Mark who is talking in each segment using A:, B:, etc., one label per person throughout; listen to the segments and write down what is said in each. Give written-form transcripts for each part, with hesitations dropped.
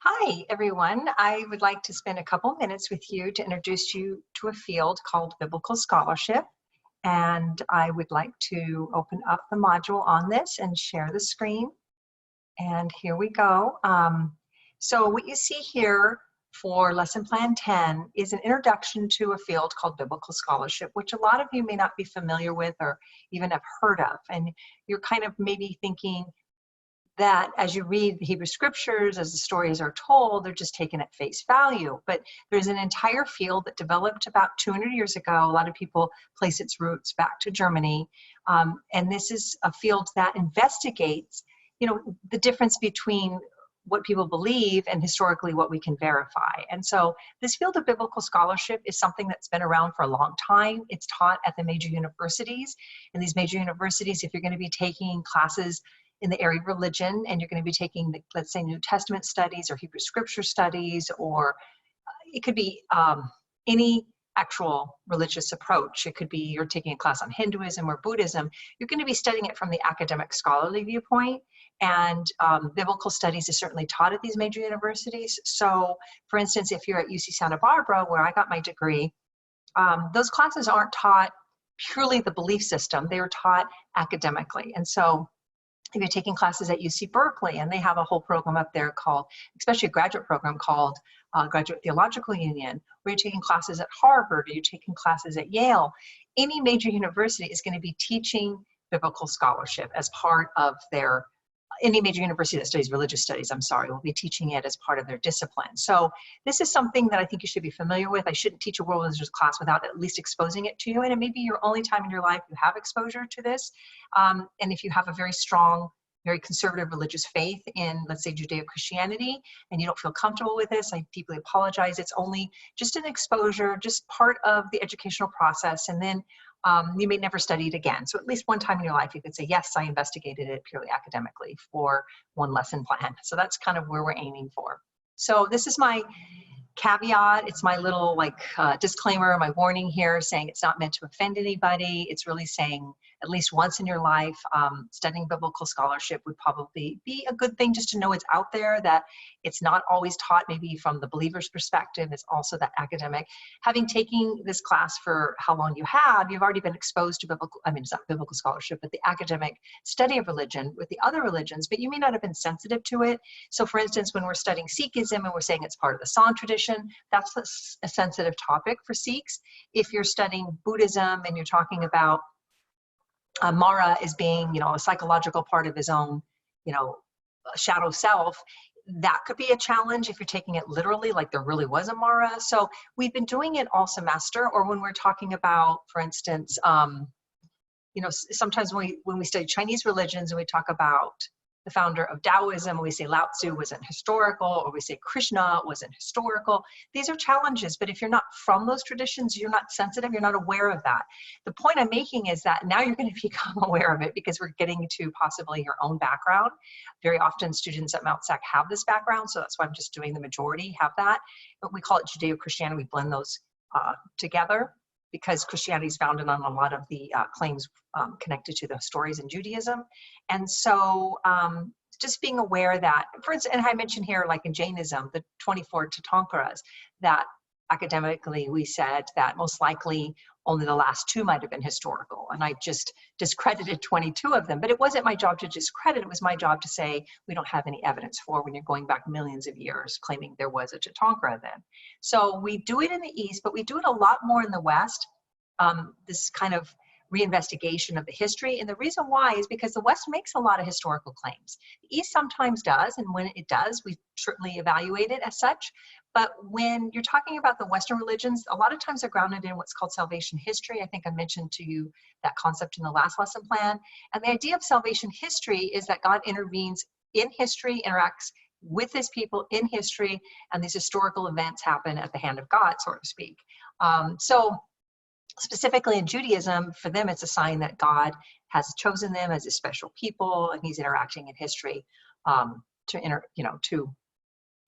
A: Hi, everyone. I would like to spend a couple minutes with you to introduce you to a field called biblical scholarship. And I would like to open up the module on this and share the screen. And here we go. So what you see here for Lesson Plan 10 is an introduction to a field called biblical scholarship, which a lot of you may not be familiar with or even have heard of. And you're kind of maybe thinking, that as you read the Hebrew scriptures, as the stories are told, they're just taken at face value. But there's an entire field that developed about 200 years ago. A lot of people place its roots back to Germany. And this is a field that investigates, the difference between what people believe and historically what we can verify. And so this field of biblical scholarship is something that's been around for a long time. It's taught at the major universities. And these major universities, if you're going to be taking classes in the area of religion and you're going to be taking, let's say, New Testament studies or Hebrew scripture studies, or it could be any actual religious approach. It could be you're taking a class on Hinduism or Buddhism. You're going to be studying it from the academic scholarly viewpoint, and biblical studies is certainly taught at these major universities. So for instance, if you're at UC Santa Barbara, where I got my degree, those classes aren't taught purely the belief system. They are taught academically. And so if you're taking classes at UC Berkeley, and they have a whole program up there called, especially a graduate program called Graduate Theological Union, where you're taking classes at Harvard, or you're taking classes at Yale, any major university is going to be teaching biblical scholarship as part of their, any major university that studies religious studies, will be teaching it as part of their discipline. So this is something that I think you should be familiar with. I shouldn't teach a world religious class without at least exposing it to you. And it may be your only time in your life you have exposure to this. And if you have a very strong, very conservative religious faith in, let's say, Judeo-Christianity, and you don't feel comfortable with this, I deeply apologize. It's only just an exposure, just part of the educational process. And then you may never study it again. So at least one time in your life, you could say, yes, I investigated it purely academically for one lesson plan. So that's kind of where we're aiming for. So this is my caveat. It's my little disclaimer, my warning here, saying it's not meant to offend anybody. It's really saying at least once in your life, studying biblical scholarship would probably be a good thing just to know it's out there, that it's not always taught maybe from the believer's perspective. It's also that academic. Having taken this class for how long you have, you've already been exposed to biblical, it's not biblical scholarship, but the academic study of religion with the other religions, but you may not have been sensitive to it. So for instance, when we're studying Sikhism and we're saying it's part of the Sant tradition, that's a sensitive topic for Sikhs. If you're studying Buddhism and you're talking about Mara as being, a psychological part of his own, shadow self, that could be a challenge if you're taking it literally, like there really was a Mara. So we've been doing it all semester, or when we're talking about, for instance, sometimes when we study Chinese religions and we talk about the founder of Taoism, we say Lao Tzu wasn't historical, or we say Krishna wasn't historical. These are challenges, but if you're not from those traditions, you're not sensitive, you're not aware of that. The point I'm making is that now you're going to become aware of it, because we're getting to possibly your own background. Very often students at Mount SAC have this background, so that's why I'm just doing the majority have that. But we call it Judeo-Christianity. We blend those together, because Christianity is founded on a lot of the claims connected to the stories in Judaism. And so just being aware that, for instance, and I mentioned here, like in Jainism, the 24 Tirthankaras, that academically we said that most likely only the last 2 might have been historical. And I just discredited 22 of them. But it wasn't my job to discredit. It was my job to say, we don't have any evidence for when you're going back millions of years claiming there was a Tirthankara then. So we do it in the East, but we do it a lot more in the West. This kind of reinvestigation of the history. And the reason why is because the West makes a lot of historical claims. The East sometimes does, and when it does, we certainly evaluate it as such. But when you're talking about the Western religions, a lot of times they're grounded in what's called salvation history. I think I mentioned to you that concept in the last lesson plan. And the idea of salvation history is that God intervenes in history, interacts with his people in history, and these historical events happen at the hand of God, so to speak. So specifically in Judaism, for them, it's a sign that God has chosen them as a special people, and he's interacting in history to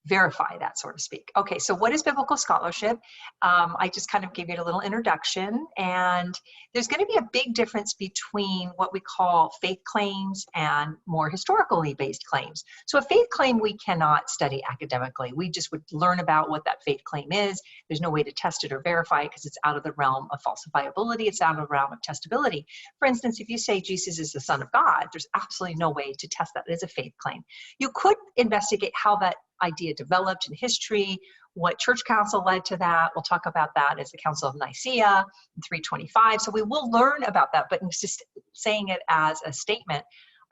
A: verify that, so to speak. Okay, so what is biblical scholarship? I just kind of gave you a little introduction, and there's going to be a big difference between what we call faith claims and more historically based claims. So a faith claim we cannot study academically. We just would learn about what that faith claim is. There's no way to test it or verify it because it's out of the realm of falsifiability. It's out of the realm of testability. For instance, if you say Jesus is the Son of God, there's absolutely no way to test that. It is a faith claim. You could investigate how that idea developed in history, what church council led to that. We'll talk about that as the Council of Nicaea in 325. So we will learn about that, but just saying it as a statement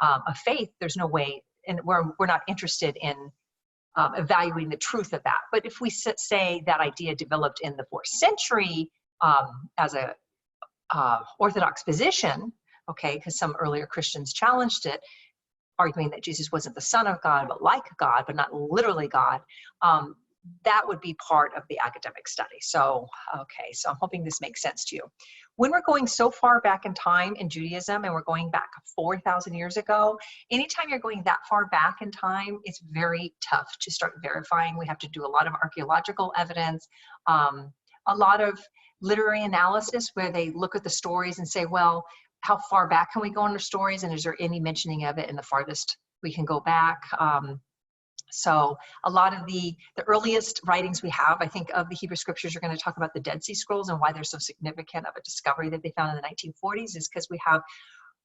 A: of faith, there's no way, and we're not interested in evaluating the truth of that. But if we say that idea developed in the 4th century as a Orthodox position, okay, because some earlier Christians challenged it, arguing that Jesus wasn't the Son of God, but like God, but not literally God, that would be part of the academic study. So, okay, so I'm hoping this makes sense to you. When we're going so far back in time in Judaism, and we're going back 4,000 years ago, anytime you're going that far back in time, it's very tough to start verifying. We have to do a lot of archaeological evidence, a lot of literary analysis where they look at the stories and say, well, how far back can we go in our stories, and is there any mentioning of it in the farthest we can go back? So a lot of the earliest writings we have, I think, of the Hebrew Scriptures, are going to talk about the Dead Sea Scrolls and why they're so significant of a discovery that they found in the 1940s, is because we have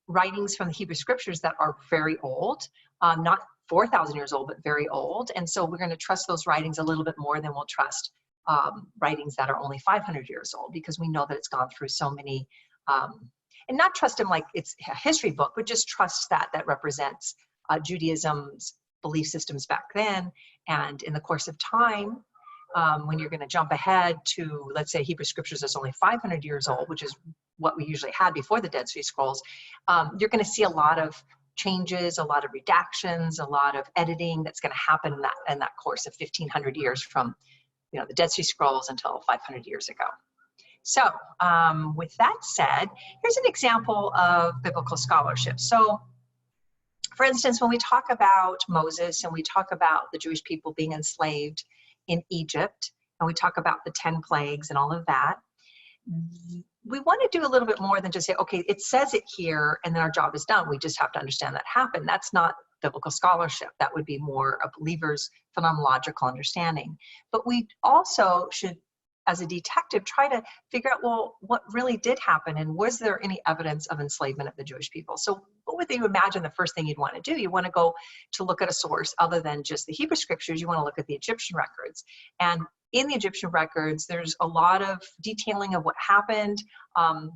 A: writings from the Hebrew Scriptures that are very old, not 4,000 years old, but very old. And so we're going to trust those writings a little bit more than we'll trust writings that are only 500 years old, because we know that it's gone through so many and not trust them like it's a history book, but just trust that represents Judaism's belief systems back then. And in the course of time, when you're going to jump ahead to, let's say, Hebrew Scriptures that's only 500 years old, which is what we usually had before the Dead Sea Scrolls, you're going to see a lot of changes, a lot of redactions, a lot of editing that's going to happen in that course of 1,500 years from, the Dead Sea Scrolls until 500 years ago. So with that said, here's an example of biblical scholarship. So for instance, when we talk about Moses and we talk about the Jewish people being enslaved in Egypt, and we talk about the 10 plagues and all of that, we want to do a little bit more than just say, okay, it says it here and then our job is done. We just have to understand that happened. That's not biblical scholarship. That would be more a believer's phenomenological understanding. But we also should, as a detective, try to figure out, well, what really did happen, and was there any evidence of enslavement of the Jewish people? So what would you imagine the first thing you'd want to do? You want to go to look at a source other than just the Hebrew Scriptures. You want to look at the Egyptian records. And in the Egyptian records, there's a lot of detailing of what happened, a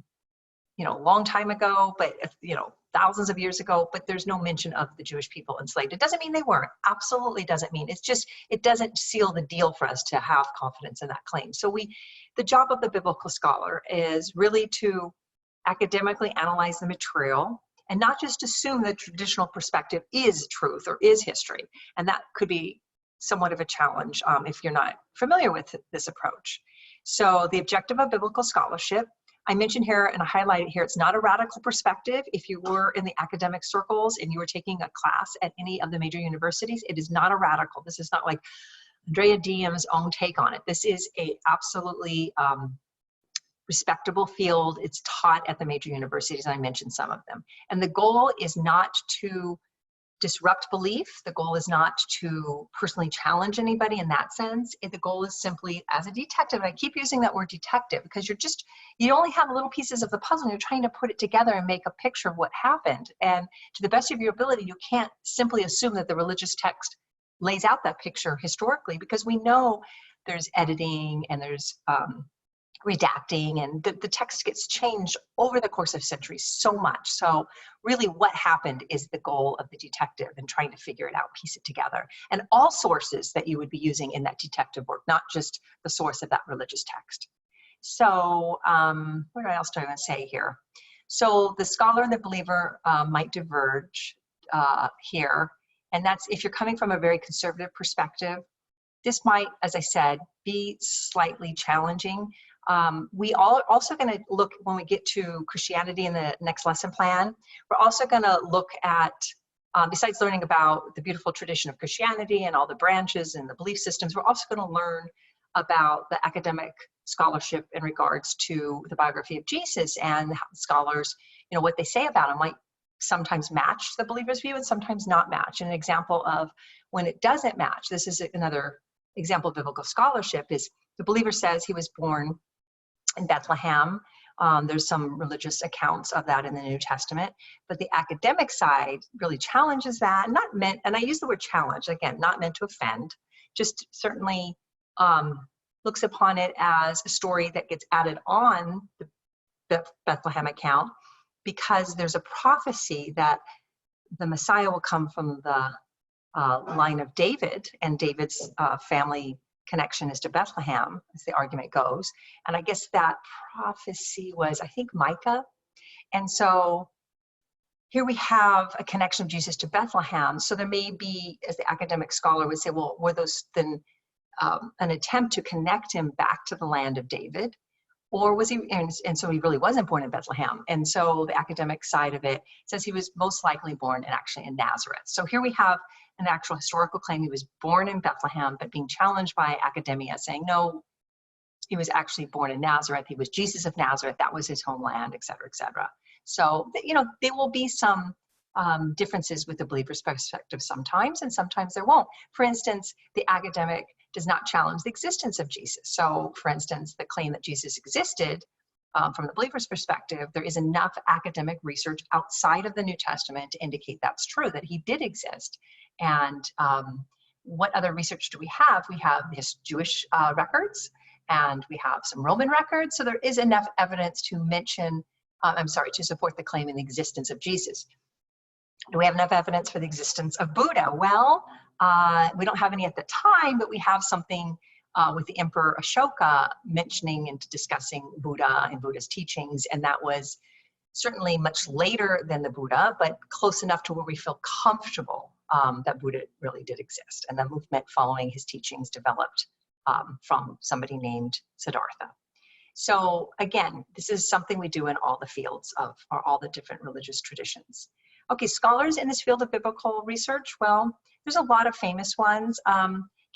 A: long time ago, but thousands of years ago, but there's no mention of the Jewish people enslaved. It doesn't mean they weren't. Absolutely doesn't mean. It's just, it doesn't seal the deal for us to have confidence in that claim. So the job of the biblical scholar is really to academically analyze the material and not just assume the traditional perspective is truth or is history. And that could be somewhat of a challenge if you're not familiar with this approach. So the objective of biblical scholarship, I mentioned here and I highlighted here, it's not a radical perspective. If you were in the academic circles and you were taking a class at any of the major universities, it is not a radical. This is not like Andrea Diem's own take on it. This is a absolutely respectable field. It's taught at the major universities, and I mentioned some of them. And the goal is not to disrupt belief. The goal is not to personally challenge anybody in that sense. The goal is simply, as a detective, and I keep using that word detective because you only have little pieces of the puzzle and you're trying to put it together and make a picture of what happened. And to the best of your ability, you can't simply assume that the religious text lays out that picture historically, because we know there's editing and there's redacting, and the text gets changed over the course of centuries so much. So really what happened is the goal of the detective, and trying to figure it out, piece it together. And all sources that you would be using in that detective work, not just the source of that religious text. So what else do I want to say here? So the scholar and the believer might diverge here. And that's if you're coming from a very conservative perspective, this might, as I said, be slightly challenging. We also going to look, when we get to Christianity in the next lesson plan, we're also going to look at besides learning about the beautiful tradition of Christianity and all the branches and the belief systems, we're also going to learn about the academic scholarship in regards to the biography of Jesus, and how scholars, what they say about him might sometimes match the believer's view and sometimes not match. And an example of when it doesn't match, this is another example of biblical scholarship, is the believer says he was born in Bethlehem. There's some religious accounts of that in the New Testament, but the academic side really challenges that. Not meant, and I use the word challenge, again, not meant to offend, just certainly looks upon it as a story that gets added on the Bethlehem account, because there's a prophecy that the Messiah will come from the line of David, and David's family connection is to Bethlehem, as the argument goes. And I guess that prophecy was, I think, Micah. And so here we have a connection of Jesus to Bethlehem. So there may be, as the academic scholar would say, well, were those then an attempt to connect him back to the land of David? Or was he, and so he really wasn't born in Bethlehem. And so the academic side of it says he was most likely born actually in Nazareth. So here we have an actual historical claim he was born in Bethlehem, but being challenged by academia saying, no, he was actually born in Nazareth. He was Jesus of Nazareth. That was his homeland, et cetera, et cetera. So, there will be some differences with the believer's perspective sometimes, and sometimes there won't. For instance, the academic does not challenge the existence of Jesus. So, for instance, the claim that Jesus existed, from the believer's perspective, there is enough academic research outside of the New Testament to indicate that's true, that he did exist. And what other research do we have? We have his Jewish records, and we have some Roman records. So there is enough evidence to mention, to support the claim in the existence of Jesus. Do we have enough evidence for the existence of Buddha? Well, we don't have any at the time, but we have something with the Emperor Ashoka mentioning and discussing Buddha and Buddha's teachings, and that was certainly much later than the Buddha, but close enough to where we feel comfortable that Buddha really did exist. And the movement following his teachings developed from somebody named Siddhartha. So again, this is something we do in all the fields of, or all the different religious traditions. Okay, scholars in this field of biblical research, well, there's a lot of famous ones.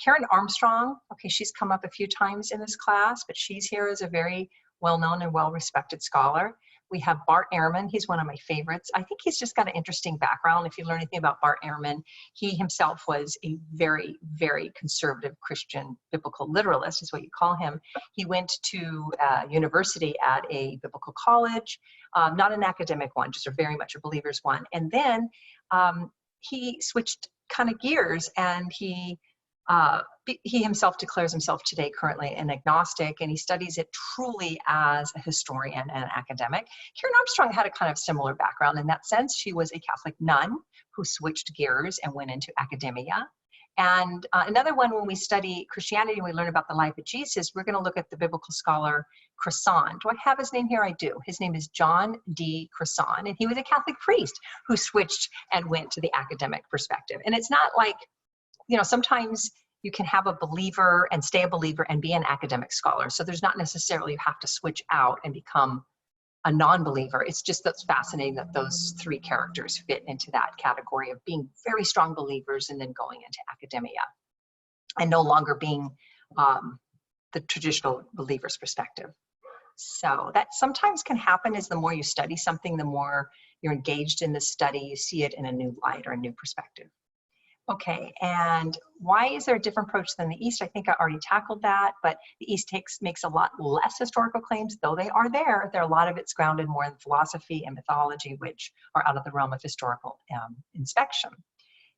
A: Karen Armstrong, okay, she's come up a few times in this class, but she's here as a very well-known and well-respected scholar. We have Bart Ehrman. He's one of my favorites. I think he's just got an interesting background. If you learn anything about Bart Ehrman, he himself was a very, very conservative Christian biblical literalist, is what you call him. He went to university at a biblical college, not an academic one, just very much a believer's one. And then he switched kind of gears, and he himself declares himself today currently an agnostic, and he studies it truly as a historian and an academic. Karen Armstrong had a kind of similar background in that sense. She was a Catholic nun who switched gears and went into academia. And another one, when we study Christianity and we learn about the life of Jesus, we're going to look at the biblical scholar Crossan. Do I have his name here? I do. His name is John D. Crossan, and he was a Catholic priest who switched and went to the academic perspective. And it's not like, sometimes you can have a believer and stay a believer and be an academic scholar. So there's not necessarily you have to switch out and become a non-believer. It's just that's fascinating that those three characters fit into that category of being very strong believers and then going into academia and no longer being the traditional believer's perspective. So that sometimes can happen as the more you study something, the more you're engaged in the study, you see it in a new light or a new perspective. Okay, and why is there a different approach than the East? I think I already tackled that, but the East makes a lot less historical claims, though they are there. A lot of it's grounded more in philosophy and mythology, which are out of the realm of historical inspection.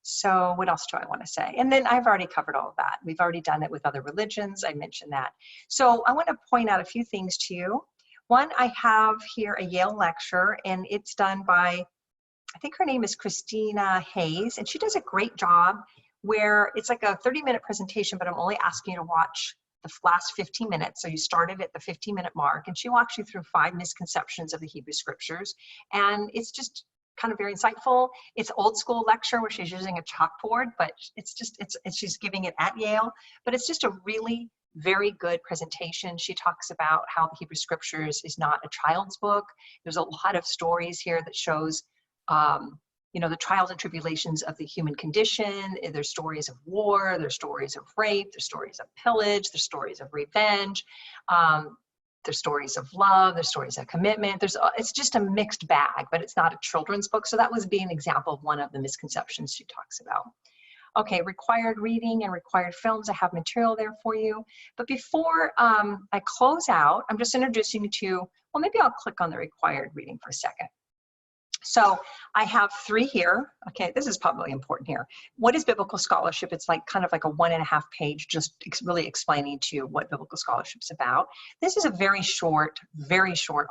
A: So what else do I want to say? And then I've already covered all of that. We've already done it with other religions. I mentioned that. So I want to point out a few things to you. One, I have here a Yale lecture, and it's done by, I think her name is Christina Hayes, and she does a great job where it's like a 30-minute presentation, but I'm only asking you to watch the last 15 minutes. So you started at the 15-minute mark, and she walks you through 5 misconceptions of the Hebrew Scriptures. And it's just kind of very insightful. It's old school lecture where she's using a chalkboard, but she's giving it at Yale, but it's just a really very good presentation. She talks about how the Hebrew Scriptures is not a child's book. There's a lot of stories here that shows you know, the trials and tribulations of the human condition. There's stories of war, there's stories of rape, there's stories of pillage, there's stories of revenge, there's stories of love, there's stories of commitment. It's just a mixed bag, but it's not a children's book. So that would be an example of one of the misconceptions she talks about. Okay, required reading and required films. I have material there for you. But before I close out, I'm just introducing you to, well, maybe I'll click on the required reading for a second. So I have 3 here. Okay, this is probably important here. What is biblical scholarship? It's like kind of like a 1.5 page, just really explaining to you what biblical scholarship's about. This is a very short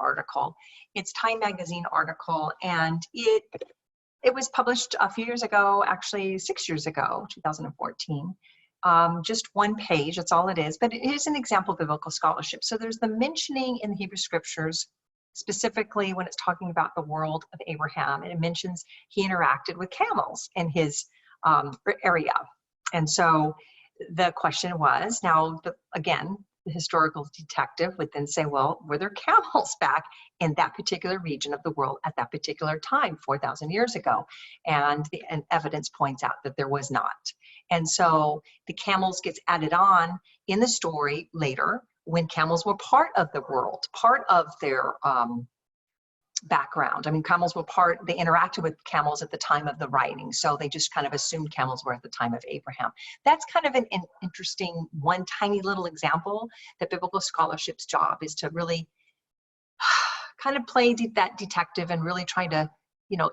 A: article. It's Time Magazine article, and it was published a few years ago, actually 6 years ago, 2014. Just 1 page, that's all it is, but it is an example of biblical scholarship. So there's the mentioning in the Hebrew scriptures, specifically when it's talking about the world of Abraham, and it mentions he interacted with camels in his area. And so the question was, now, again, the historical detective would then say, well, were there camels back in that particular region of the world at that particular time, 4,000 years ago? And evidence points out that there was not. And so the camels gets added on in the story later, when camels were part of the world, part of their background. I mean, camels were they interacted with camels at the time of the writing, so they just kind of assumed camels were at the time of Abraham. That's kind of an interesting, one tiny little example that biblical scholarship's job is to really kind of play that detective and really try to, you know,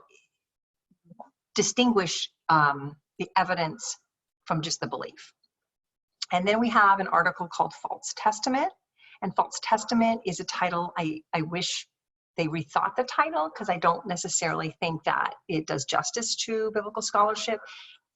A: distinguish the evidence from just the belief. And then we have an article called False Testament. And False Testament is a title, I wish they rethought the title, because I don't necessarily think that it does justice to biblical scholarship.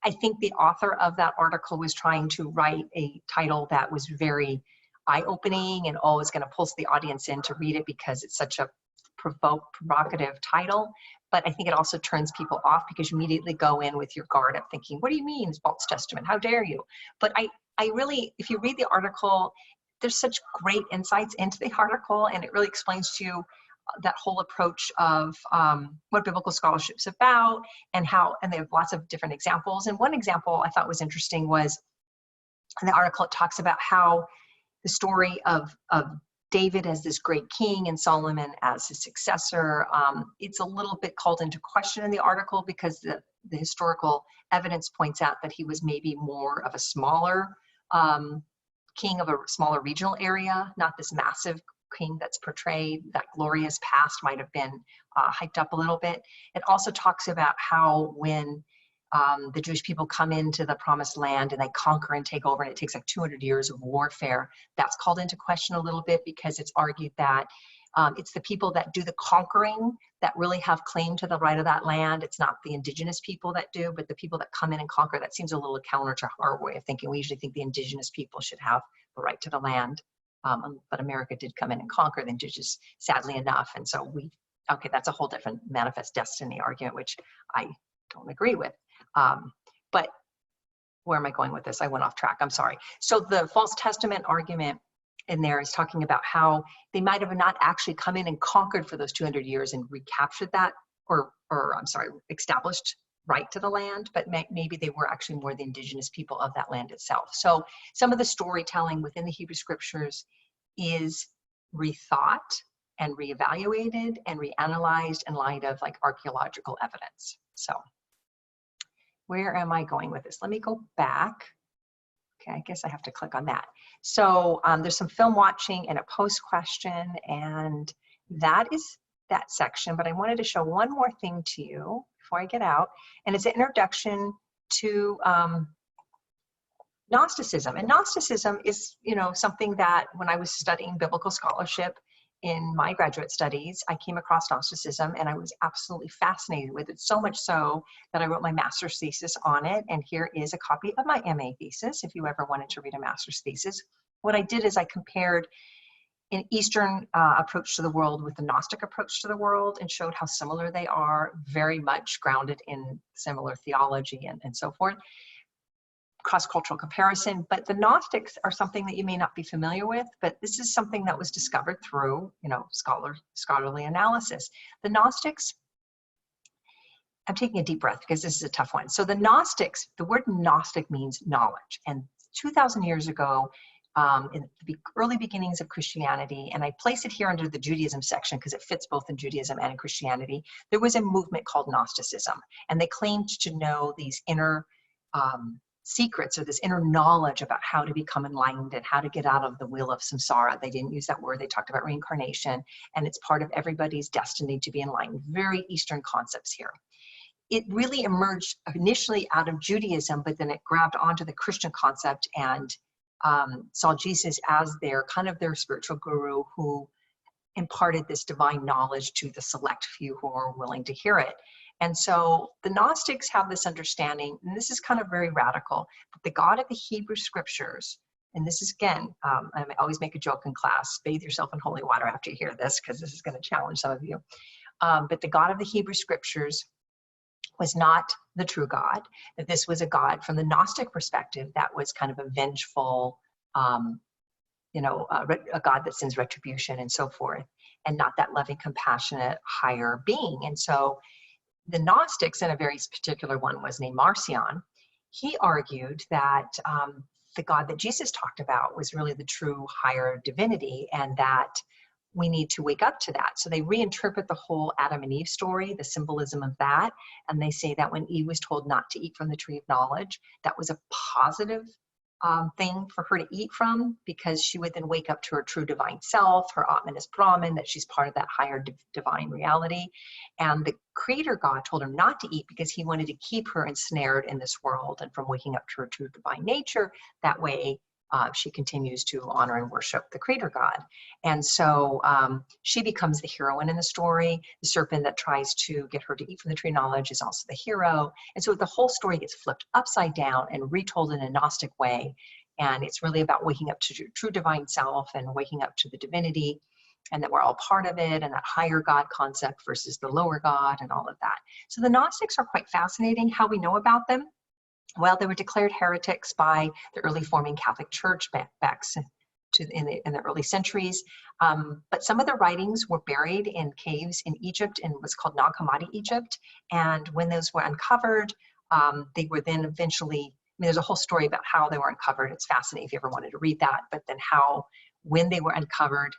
A: I think the author of that article was trying to write a title that was very eye-opening and always going to pull the audience in to read it because it's such a provocative title. But I think it also turns people off because you immediately go in with your guard up thinking, what do you mean False Testament? How dare you? But I really, if you read the article, there's such great insights into the article, and it really explains to you that whole approach of what biblical scholarship's about and they have lots of different examples. And one example I thought was interesting was in the article, it talks about how the story of David as this great king and Solomon as his successor, it's a little bit called into question in the article because the historical evidence points out that he was maybe more of a smaller king of a smaller regional area, not this massive king that's portrayed. That glorious past might have been hyped up a little bit. It also talks about how when the Jewish people come into the promised land and they conquer and take over, and it takes like 200 years of warfare, that's called into question a little bit because it's argued that it's the people that do the conquering that really have claim to the right of that land. It's not the indigenous people that do, but the people that come in and conquer. That seems a little counter to our way of thinking. We usually think the indigenous people should have the right to the land. But America did come in and conquer the indigenous, sadly enough. And so okay, that's a whole different manifest destiny argument, which I don't agree with. But where am I going with this? I went off track, I'm sorry. So the false testament argument in there is talking about how they might have not actually come in and conquered for those 200 years and recaptured that, or I'm sorry, established right to the land, but maybe they were actually more the indigenous people of that land itself. So some of the storytelling within the Hebrew scriptures is rethought and reevaluated and reanalyzed in light of like archaeological evidence. So where am I going with this? Let me go back. Okay, I guess I have to click on that. So there's some film watching and a post question, and that is that section. But I wanted to show one more thing to you before I get out, and it's an introduction to Gnosticism. And Gnosticism is, you know, something that when I was studying biblical scholarship in my graduate studies, I came across Gnosticism and I was absolutely fascinated with it, so much so that I wrote my master's thesis on it. And here is a copy of my MA thesis, if you ever wanted to read a master's thesis. What I did is I compared an Eastern approach to the world with the Gnostic approach to the world and showed how similar they are, very much grounded in similar theology and so forth. Cross-cultural comparison, but the Gnostics are something that you may not be familiar with, but this is something that was discovered through, you know, scholarly analysis. The Gnostics I'm taking a deep breath because this is a tough one. So the Gnostics, the word Gnostic means knowledge. And 2,000 years ago, in the early beginnings of Christianity, and I place it here under the Judaism section because it fits both in Judaism and in Christianity, there was a movement called Gnosticism. And they claimed to know these inner secrets, or this inner knowledge about how to become enlightened and how to get out of the wheel of samsara. They didn't use that word. They talked about reincarnation, and it's part of everybody's destiny to be enlightened. Very Eastern concepts here. It really emerged initially out of Judaism, but then it grabbed onto the Christian concept and saw Jesus as their kind of their spiritual guru who imparted this divine knowledge to the select few who are willing to hear it. And so the Gnostics have this understanding, and this is kind of very radical, but the God of the Hebrew scriptures, and this is again, I always make a joke in class, bathe yourself in holy water after you hear this, because this is going to challenge some of you. But the God of the Hebrew scriptures was not the true God, that this was a God from the Gnostic perspective that was kind of a vengeful, a God that sends retribution and so forth, and not that loving, compassionate, higher being. And so the Gnostics, and a very particular one was named Marcion, he argued that the God that Jesus talked about was really the true higher divinity, and that we need to wake up to that. So they reinterpret the whole Adam and Eve story, the symbolism of that, and they say that when Eve was told not to eat from the tree of knowledge, that was a positive thing for her to eat from, because she would then wake up to her true divine self, her Atman is Brahman, that she's part of that higher divine reality. And the creator God told her not to eat because he wanted to keep her ensnared in this world and from waking up to her true divine nature. That way, she continues to honor and worship the creator God. And so she becomes the heroine in the story. The serpent that tries to get her to eat from the tree of knowledge is also the hero. And so the whole story gets flipped upside down and retold in a Gnostic way. And it's really about waking up to your true divine self and waking up to the divinity, and that we're all part of it, and that higher God concept versus the lower God and all of that. So the Gnostics are quite fascinating. How we know about them? Well, they were declared heretics by the early forming Catholic Church back in the early centuries. But some of their writings were buried in caves in Egypt, in what's called Nag Hammadi, Egypt. And when those were uncovered, they were then eventually, there's a whole story about how they were uncovered. It's fascinating if you ever wanted to read that. But then when they were uncovered,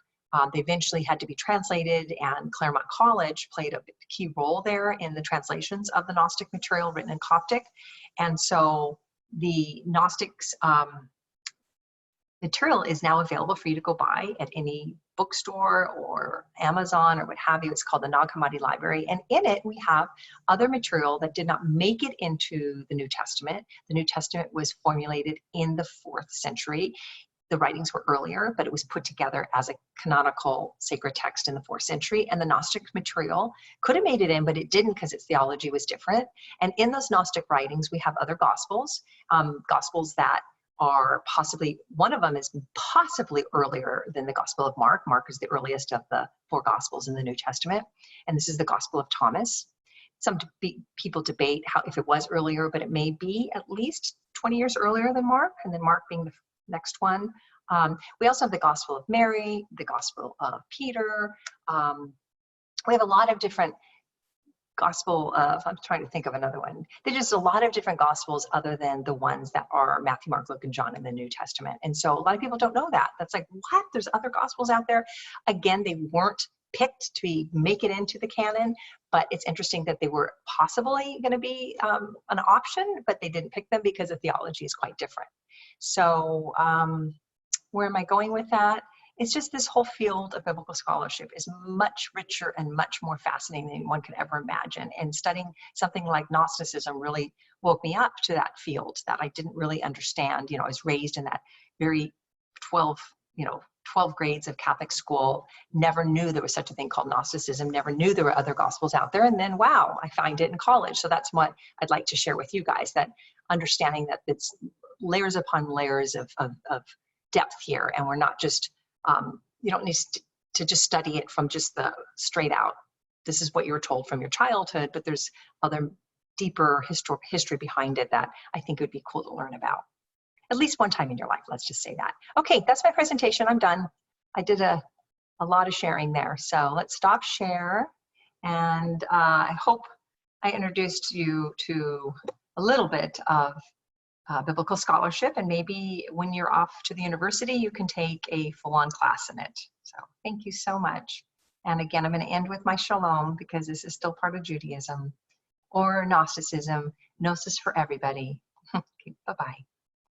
A: they eventually had to be translated, and Claremont College played a key role there in the translations of the Gnostic material written in Coptic. And so the Gnostics material is now available for you to go buy at any bookstore or Amazon or what have you. It's called the Nag Hammadi Library. And in it, we have other material that did not make it into the New Testament. The New Testament was formulated in the 4th century. The writings were earlier, but it was put together as a canonical sacred text in the 4th century. And the Gnostic material could have made it in, but it didn't because its theology was different. And in those Gnostic writings, we have other gospels, gospels that are possibly, one of them is possibly earlier than the Gospel of Mark. Mark is the earliest of the 4 gospels in the New Testament. And this is the Gospel of Thomas. Some people debate if it was earlier, but it may be at least 20 years earlier than Mark, and then Mark being the next one. We also have the Gospel of Mary, the Gospel of Peter. We have a lot of different I'm trying to think of another one. There's just a lot of different Gospels other than the ones that are Matthew, Mark, Luke, and John in the New Testament. And so a lot of people don't know that. That's like, what? There's other Gospels out there? Again, they weren't picked to make it into the canon, but it's interesting that they were possibly going to be an option, but they didn't pick them because the theology is quite different. So where am I going with that? It's just this whole field of biblical scholarship is much richer and much more fascinating than one could ever imagine. And studying something like Gnosticism really woke me up to that field that I didn't really understand. I was raised in that very 12 grades of Catholic school, never knew there was such a thing called Gnosticism, never knew there were other gospels out there. And then, wow, I find it in college. So that's what I'd like to share with you guys, that understanding that it's layers upon layers of depth here. And we're not just, you don't need to just study it from just the straight out, this is what you were told from your childhood, but there's other deeper history behind it that I think would be cool to learn about. At least one time in your life, let's just say that. Okay, that's my presentation, I'm done. I did a lot of sharing there. So let's stop share. And I hope I introduced you to a little bit of biblical scholarship, and maybe when you're off to the university, you can take a full-on class in it. So thank you so much. And again, I'm going to end with my shalom, because this is still part of Judaism, or Gnosticism, gnosis for everybody. Okay, bye-bye.